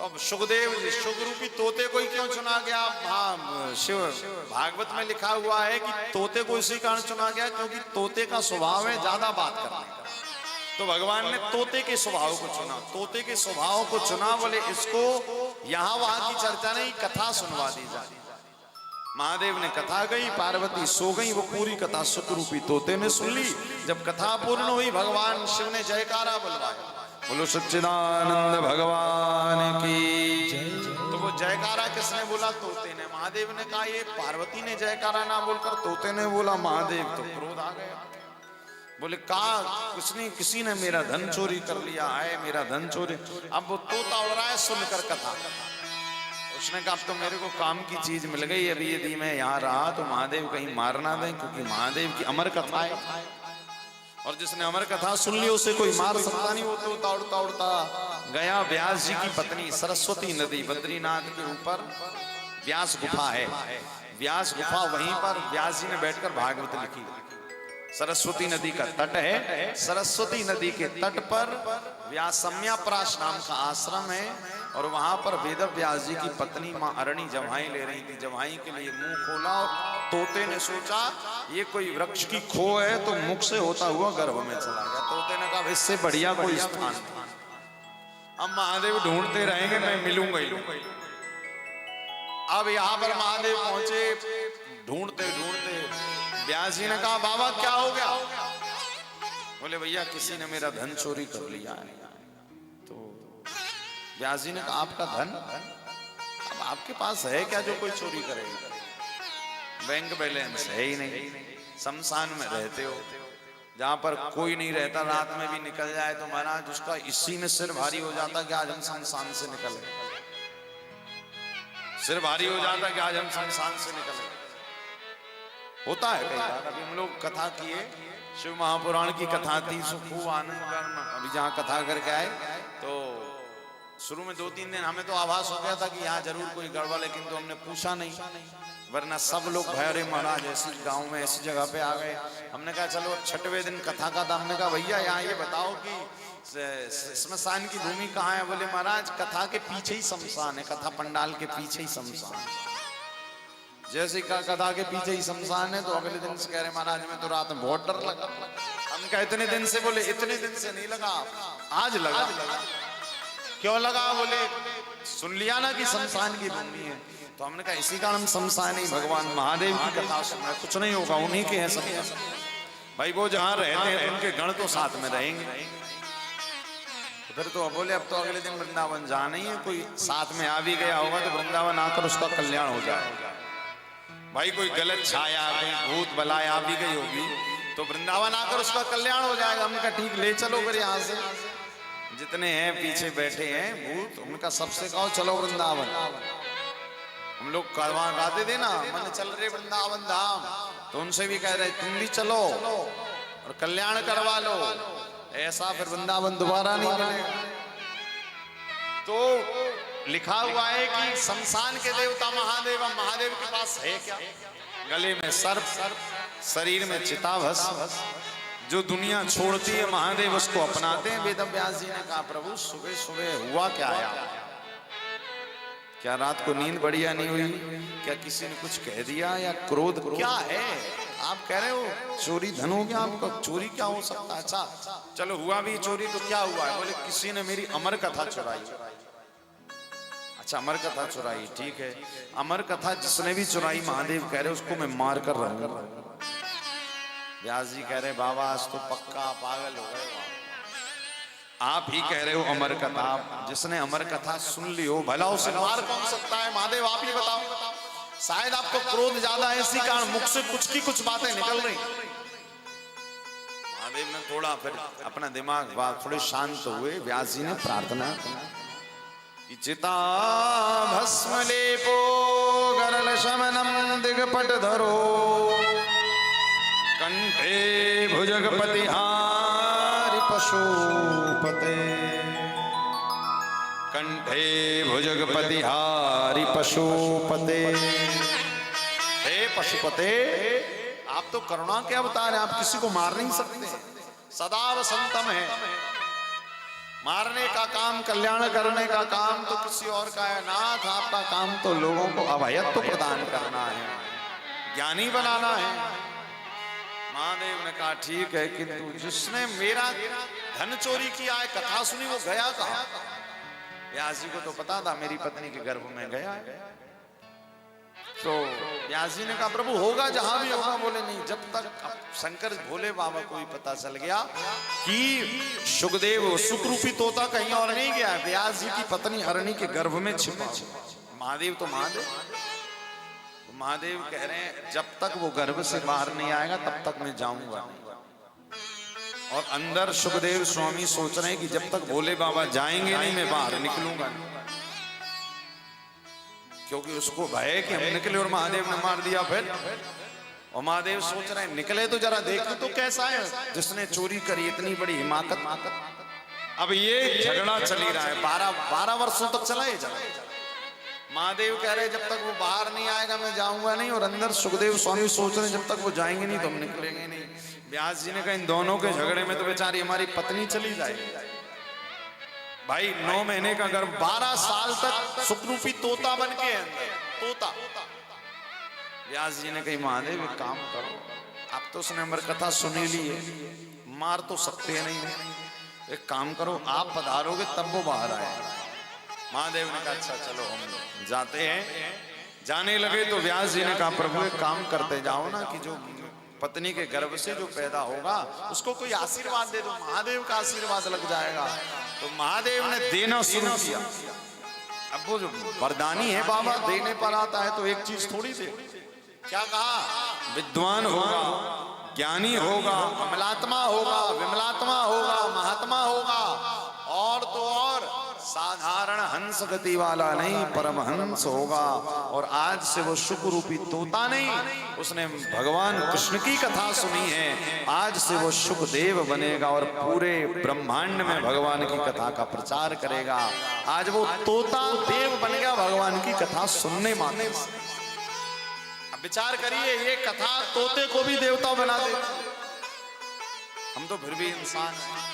तो अब सुखदेव जी सुख रूपी तोते को ही क्यों चुना गया? शिव भागवत में लिखा हुआ है कि तोते को इसी कारण चुना गया क्योंकि तोते का स्वभाव है ज्यादा बात करने का। तो भगवान ने तोते के स्वभाव को चुना, तोते के स्वभाव को चुना, बोले इसको यहाँ वहां की चर्चा नहीं, कथा सुनवा दी जाए। महादेव ने कथा गई, पार्वती सो गई, वो पूरी कथा सुख रूपी तोते ने सुन ली। जब कथा पूर्ण हुई भगवान शिव ने जयकारा बुलवाया, बोलो सच्चिदानंद भगवान की जय। तो वो जयकारा किसने बोला? तोते ने। महादेव ने कहा ये पार्वती ने जयकारा ना बोलकर तोते ने बोला। महादेव तो क्रोध आ गया, बोले कहा कुछ नहीं, किसी ने मेरा धन चोरी कर लिया है, मेरा धन चोरी। अब वो तोता उड़ रहा है सुनकर कथा। उसने कहा अब तो मेरे को काम की चीज मिल गई, अभी यदि मैं यहाँ रहा तो महादेव कहीं मार ना दें, क्योंकि महादेव की अमर कथा है और जिसने अमर कथा सुन ली उसे कोई मार सकता नहीं। वो तो उड़ता उड़ता गया। व्यास जी की पत्नी सरस्वती नदी, बद्रीनाथ के ऊपर व्यास गुफा है, व्यास गुफा, वहीं पर व्यास जी ने बैठकर भागवत लिखी। सरस्वती नदी का तट है, सरस्वती नदी के तट पर व्यासम्याप्राश नाम का आश्रम है और वहां पर वेद व्यास जी की पत्नी मां अरणी जम्हाई ले रही थी। जम्हाई के लिए मुंह खोला और तोते ने सोचा ये कोई वृक्ष की खो है तो मुख से होता हुआ गर्भ में चला गया। तोते ने कहा इससे बढ़िया कोई स्थान, अब महादेव ढूंढते रहेंगे, मैं मिलूंगा ही। अब यहाँ पर महादेव पहुंचे, ढूंढते ढूंढते व्यास जी ने कहा बाबा क्या हो गया? बोले भैया किसी ने मेरा धन चोरी कर लिया है। तो व्यास जी ने कहा आपका धन? अब आपके पास है क्या जो कोई चोरी करेगा? बैंक बैलेंस है ही नहीं, शमशान में रहते हो, जहां पर कोई नहीं रहता, रात में भी निकल जाए तो महाराज उसका इसी में सिर भारी हो जाता कि आज हम शमशान से निकले, सिर भारी हो जाता कि आज हम शमशान से निकले। होता है कई बार। अभी हम लोग कथा किए, शिव महापुराण की कथा थी, खूब आनंद। अभी जहाँ कथा करके आए तो शुरू में 2-3 दिन हमें तो आभास हो गया था कि यहाँ जरूर कोई गड़बड़, लेकिन तो हमने पूछा नहीं, वरना सब लोग भैरे महाराज ऐसी गांव में ऐसी जगह पे आ गए। हमने कहा चलो 6वें दिन कथा का था। हमने कहा भैया यहाँ ये बताओ कि श्मशान की भूमि कहाँ है? बोले महाराज कथा के पीछे ही शमशान है, कथा पंडाल के पीछे ही शमशान। जैसे कथा के पीछे ही शमशान है तो अगले दिन से कह रहे महाराज में तो रात में बहुत डर लगा। हम कहा इतने दिन से? बोले इतने दिन से नहीं लगा, आज लगा। क्यों लगा? बोले सुन लिया ना कि शमशान की भूमि है। तो हमने कहा इसी कारण हम शमशान ही भगवान महादेव की कथा सुन रहे, कुछ नहीं होगा, उन्हीं के हैं सब भाई। वो जहाँ रहते हैं उनके गण तो साथ में रहेंगे। फिर तो बोले अब तो अगले दिन वृंदावन जाना ही है, कोई साथ में आ भी गया होगा तो वृंदावन आकर उसका कल्याण हो जाएगा। भाई कोई गलत छाया, कोई भूत बलाय आ भी गई होगी तो वृंदावन आकर उसका कल्याण हो जाएगा। हमने कहा ठीक ले चलो फिर यहाँ से जितने हैं पीछे बैठे हैं भूत, उनका सबसे कहो चलो वृंदावन। हम लोग वहां गाते थे ना मन चल रहे वृंदावन धाम, तो उनसे भी कह रहे तुम भी चलो और कल्याण करवा लो, ऐसा फिर वृंदावन दोबारा नहीं मिलेगा। तो लिखा हुआ है कि शमशान के देवता महादेव, महादेव के पास है क्या? गले में सर्प, शरीर में चिताभस्म। जो दुनिया छोड़ती है महादेव उसको अपनाते हैं। वेद व्यास जी ने कहा प्रभु सुबह सुबह हुआ क्या आया? क्या रात को नींद बढ़िया नहीं हुई? क्या किसी ने कुछ कह दिया या क्रोध क्या है? आप कह रहे हो चोरी धन हो गया आपका, चोरी क्या हो सकता है? अच्छा चलो हुआ भी चोरी तो क्या हुआ है? बोले किसी ने मेरी अमर कथा चुराई। अच्छा अमर कथा चुराई, ठीक है। अमर कथा जिसने भी चुराई महादेव कह रहे उसको मैं मार कर रहूंगा। व्यास जी कह रहे बाबा आज तो पक्का पागल हो गए, आप ही कह रहे हो अमर कथा। जिसने अमर कथा सुन ली हो भला उसे मार कौन सकता है? महादेव आप ही बताओ। शायद आपको क्रोध ज्यादा है इसी कारण मुख से कुछ की कुछ बातें निकल रही। महादेव ने थोड़ा फिर अपना दिमाग थोड़े शांत हुए। व्यास जी ने प्रार्थना कि चिता भस्म लेपो गरल शमनम दिगपट धरो कंठे भुजगपति हारि पशुपते, कंठे भुजगपति हारि पशुपते। हे पशुपते आप तो करुणा के अवतार हैं, आप किसी को मार नहीं सकते, सदा वसंतम है। मारने का काम, कल्याण करने का काम तो किसी और का है। नाथ आपका काम तो लोगों को अभयत्व प्रदान करना है, ज्ञानी बनाना है। महादेव ने कहा ठीक है, किंतु जिसने मेरा धन चोरी किया है, कथा सुनी, वो गया कहाँ? व्यास जी को तो पता था मेरी पत्नी के गर्भ में गया है। तो व्यास जी ने कहा प्रभु होगा जहां भी होगा। बोले नहीं, जब तक शंकर भोले बाबा को भी पता चल गया कि सुखदेव सुखरूपी तोता कहीं और नहीं गया, व्यास जी की पत्नी हरणी के गर्भ में छिपा। महादेव तो महादेव, महादेव कह रहे हैं जब तक वो गर्भ से बाहर नहीं आएगा तब तक मैं जाऊंगा नहीं। और अंदर सुखदेव स्वामी सोच रहे हैं कि जब तक भोले बाबा जाएंगे नहीं मैं बाहर निकलूंगा नहीं, क्योंकि उसको भय कि हम निकले और महादेव ने मार दिया फिर। और महादेव सोच रहे हैं निकले तो जरा देखें तो कैसा है, जिसने चोरी करी इतनी बड़ी हिमाकत। अब ये झगड़ा चल ही रहा है, 12 वर्षों तक चला ये झगड़ा। महादेव कह रहे जब तक वो बाहर नहीं आएगा मैं जाऊंगा नहीं, और अंदर सुखदेव स्वामी सोच रहे जब तक वो जाएंगे नहीं तो हम निकलेंगे नहीं। व्यास जी ने कहा इन दोनों के झगड़े में तो बेचारी हमारी पत्नी चली जाएगी। भाई 9 महीने का गर्भ, 12 साल तक सुखरूपी तोता बन के अंदर तोता। व्यास जी ने कही महादेव एक काम करो, आप तो उसने हमारी कथा सुनी ली है, मार तो सकते नहीं, एक काम करो आप पधारोगे तब वो बाहर आए। महादेव ने कहा अच्छा चलो हम जाते हैं। जाने लगे तो व्यास जी ने कहा प्रभु एक काम करते जाओ ना, कि जो पत्नी के गर्भ से जो पैदा होगा उसको कोई आशीर्वाद दे दो, महादेव का आशीर्वाद लग जाएगा। तो महादेव ने देना शुरू किया। अब वो जो वरदानी है बाबा, देने पर आता है तो एक चीज थोड़ी दे। क्या कहा? विद्वान होगा, ज्ञानी होगा, अमलात्मा होगा, विमलात्मा होगा, महात्मा होगा, और तो और साधारण हंस गति वाला नहीं परमहंस होगा। और आज से वो शुक रूपी तोता नहीं, उसने भगवान कृष्ण की कथा सुनी है, आज से वो शुकदेव बनेगा और पूरे ब्रह्मांड में भगवान की कथा का प्रचार करेगा। आज वो तोता देव बन गया भगवान की कथा सुनने माने। अब विचार करिए, ये कथा तोते को भी देवता बना दे। हम तो फिर भी इंसान हैं।